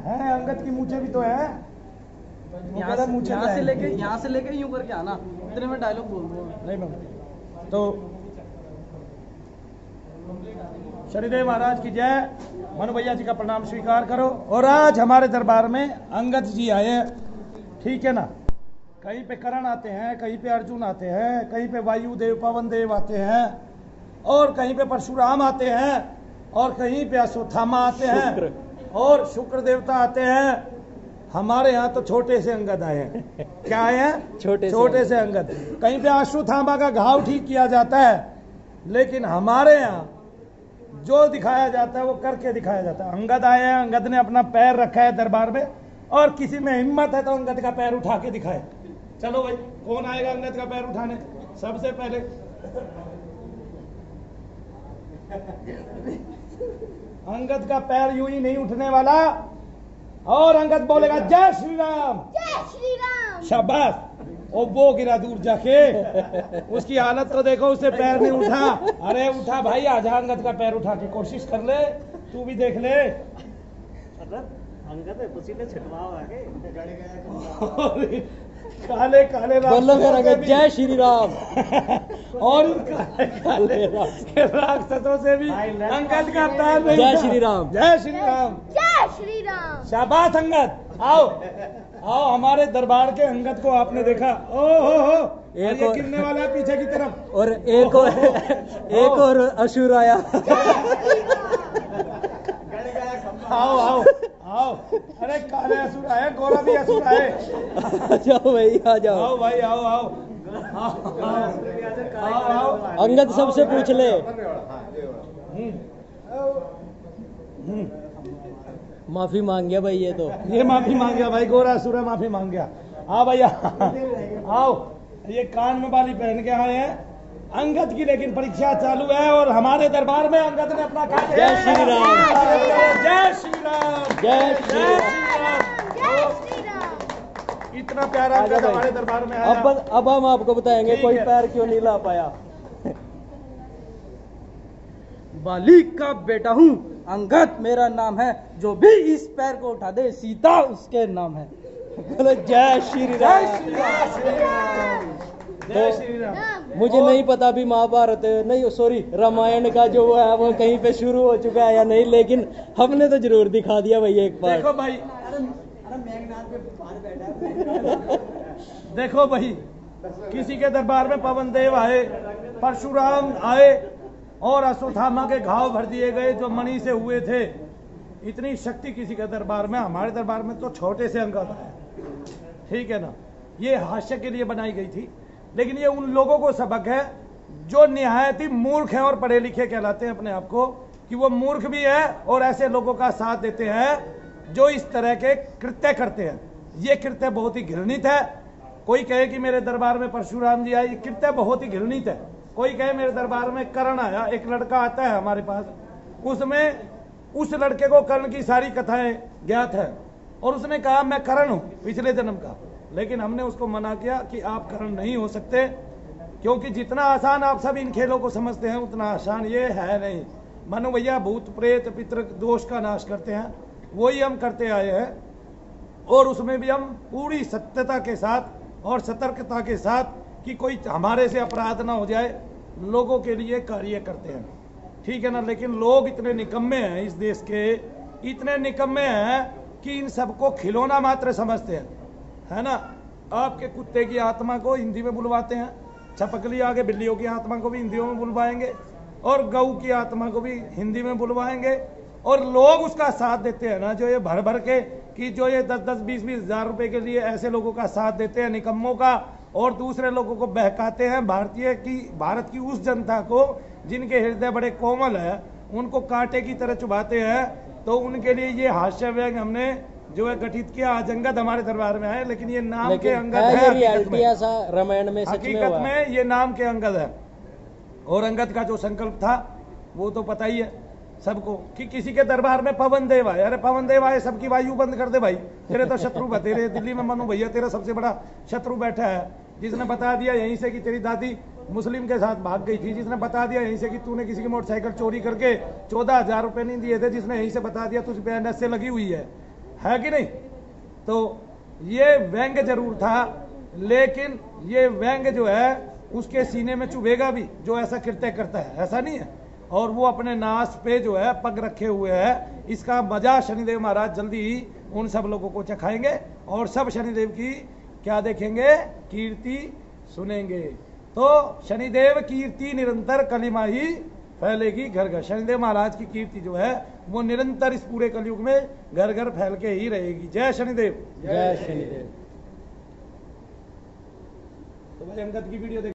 है अंगद की मूछें भी तो है। यहाँ से लेके यूं करके आना, इतने में डायलॉग बोल दो। नहीं मैं तो शनिदेव महाराज की जय। मनु भैया जी का प्रणाम स्वीकार करो। और आज हमारे दरबार में अंगद जी आए हैं, ठीक है ना। कहीं पे करण आते हैं, कहीं पे अर्जुन आते हैं, कहीं पे वायुदेव पवन देव आते हैं, और कहीं पे परशुराम आते हैं, और कहीं पे अश्वत्थामा आते हैं, और शुक्र देवता आते हैं। हमारे यहाँ तो छोटे से अंगद आए हैं। क्या आए हैं? छोटे से अंगद। कहीं पे अश्वत्थामा का घाव ठीक किया जाता है, लेकिन हमारे यहाँ जो दिखाया जाता है वो करके दिखाया जाता है। अंगद आए हैं, अंगद ने अपना पैर रखा है दरबार में, और किसी में हिम्मत है तो अंगद का पैर उठा के दिखाए। चलो भाई, कौन आएगा अंगद का पैर उठाने? सबसे पहले अंगद का पैर यूं ही नहीं उठने वाला, और अंगद बोलेगा जय श्री राम, जय श्री राम। शाबाश। और वो गिरा दूर जाके, उसकी हालत तो देखो, उसे पैर नहीं उठा। अरे उठा भाई, आजा अंगद का पैर उठा के कोशिश कर ले, तू भी देख ले। अंगद पसीने छिटवाओ आगे। काले काले बोलो फिर अंगद जय श्री राम। और काले राक्षसों से भी अंगद का पैर नहीं जय उठा। श्री राम, जय श्री राम, जय श्री राम। शाबाश अंगद। आओ आओ, हमारे दरबार के अंगद को आपने देखा। ओ हो, ये गिरने वाला है पीछे की तरफ। और एक और असुर आया। आओ आओ आओ। अरे काले असुर आए, गोरा भी असुर आए। आ जाओ भाई, आ जाओ। आओ भाई, आओ आओ आओ आओ। अंगद सबसे पूछ ले। माफी मांग गया भाई, ये माफी मांग गया भाई, गोरा असुर है, माफी मांग गया। हाँ भैया आओ। ये कान में बाली पहन के आए हैं अंगद की, लेकिन परीक्षा चालू है, और हमारे दरबार में अंगद ने अपना काम। जय श्री राम, जय श्री राम, जय श्री राम, जय श्री राम। इतना प्यारा अंगद हमारे दरबार में आया। अब हम आपको बताएंगे कोई पैर क्यों नहीं ला पाया। बाली का बेटा हूँ, अंगद मेरा नाम है, जो भी इस पैर को उठा दे सीता उसके नाम है। बोलो जय श्री राम। जय श्री राम। मुझे नहीं पता अभी महाभारत नहीं, सॉरी रामायण का जो है वो कहीं पे शुरू हो चुका है या नहीं, लेकिन हमने तो जरूर दिखा दिया भाई एक बार। देखो भाई, देखो भाई, किसी के दरबार में पवन देव आए, परशुराम आए, और अश्वत्थामा के घाव भर दिए गए जो मणि से हुए थे। इतनी शक्ति किसी के दरबार में, हमारे दरबार में तो छोटे से अंगद आए। ठीक है ना। ये हास्य के लिए बनाई गई थी, लेकिन ये उन लोगों को सबक है जो निहायत ही मूर्ख हैं और पढ़े लिखे कहलाते हैं अपने आप को, कि वो मूर्ख भी है और ऐसे लोगों का साथ देते हैं जो इस तरह के कृत्य करते हैं। ये कृत्य बहुत ही घृणित है। कोई कहे कि मेरे दरबार में परशुराम जी आए, ये कृत्य बहुत ही घृणित है। कोई कहे मेरे दरबार में कर्ण आया, एक लड़का आता है हमारे पास, उसमें उस लड़के को कर्ण की सारी कथाएं ज्ञात है, और उसने कहा मैं कर्ण हूं पिछले जन्म का। लेकिन हमने उसको मना किया कि आप कर्ण नहीं हो सकते, क्योंकि जितना आसान आप सब इन खेलों को समझते हैं उतना आसान ये है नहीं। मनु भैया भूत प्रेत पितृ दोष का नाश करते हैं, वही हम करते आए हैं, और उसमें भी हम पूरी सत्यता के साथ और सतर्कता के साथ कि कोई हमारे से अपराध ना हो जाए, लोगों के लिए कार्य करते हैं। ठीक है ना। लेकिन लोग इतने निकम्मे हैं, इस देश के इतने निकम्मे हैं कि इन सबको खिलौना मात्र समझते हैं, है ना। आपके कुत्ते की आत्मा को हिंदी में बुलवाते हैं, छपकली आगे बिल्लियों की आत्मा को भी हिंदियों में बुलवाएंगे, और गऊ की आत्मा को भी हिंदी में बुलवाएंगे, और लोग उसका साथ देते हैं ना, जो ये भर भर के कि जो ये 10-10, 20-20 हजार रुपए के लिए ऐसे लोगों का साथ देते हैं निकम्मों का, और दूसरे लोगों को बहकाते हैं। भारत की उस जनता को जिनके हृदय बड़े कोमल है, उनको कांटे की तरह चुभाते हैं। तो उनके लिए ये हास्य व्यंग हमने जो है गठित किया। आज अंगद हमारे दरबार में है, लेकिन ये नाम के अंगद है, रामायण में हकीकत में ये नाम के अंगद है। और अंगद का जो संकल्प था वो तो पता ही है सबको, कि किसी के दरबार में पवन देव आए। अरे पवन देव आए, सबकी वायु बंद कर दे भाई, तेरे तो शत्रु बते रहे। दिल्ली में मनु भैया तेरा सबसे बड़ा शत्रु बैठा है, जिसने बता दिया यहीं से कि तेरी दादी मुस्लिम के साथ भाग गई थी, जिसने बता दिया यहीं से कि तूने किसी की मोटरसाइकिल चोरी करके 14,000 रुपए नहीं दिए थे, जिसने यहीं से बता दिया तुझ पे NSA लगी हुई है कि नहीं? तो ये व्यंग जरूर था, लेकिन ये व्यंग जो है उसके सीने में चुभेगा भी जो ऐसा कृत्य करता है, ऐसा नहीं है। और वो अपने नास पे जो है पग रखे हुए है। इसका मजा शनिदेव महाराज जल्दी ही उन सब लोगों को चखाएंगे और सब शनिदेव की क्या देखेंगे? कीर्ति सुनेंगे। तो शनिदेव कीर्ति निरंतर कलिमा ही फैलेगी घर घर। शनिदेव महाराज की कीर्ति जो है वो निरंतर इस पूरे कलयुग में घर घर फैल के ही रहेगी। जय शनिदेव। जय शनिदेव। तो भाई अंगद की वीडियो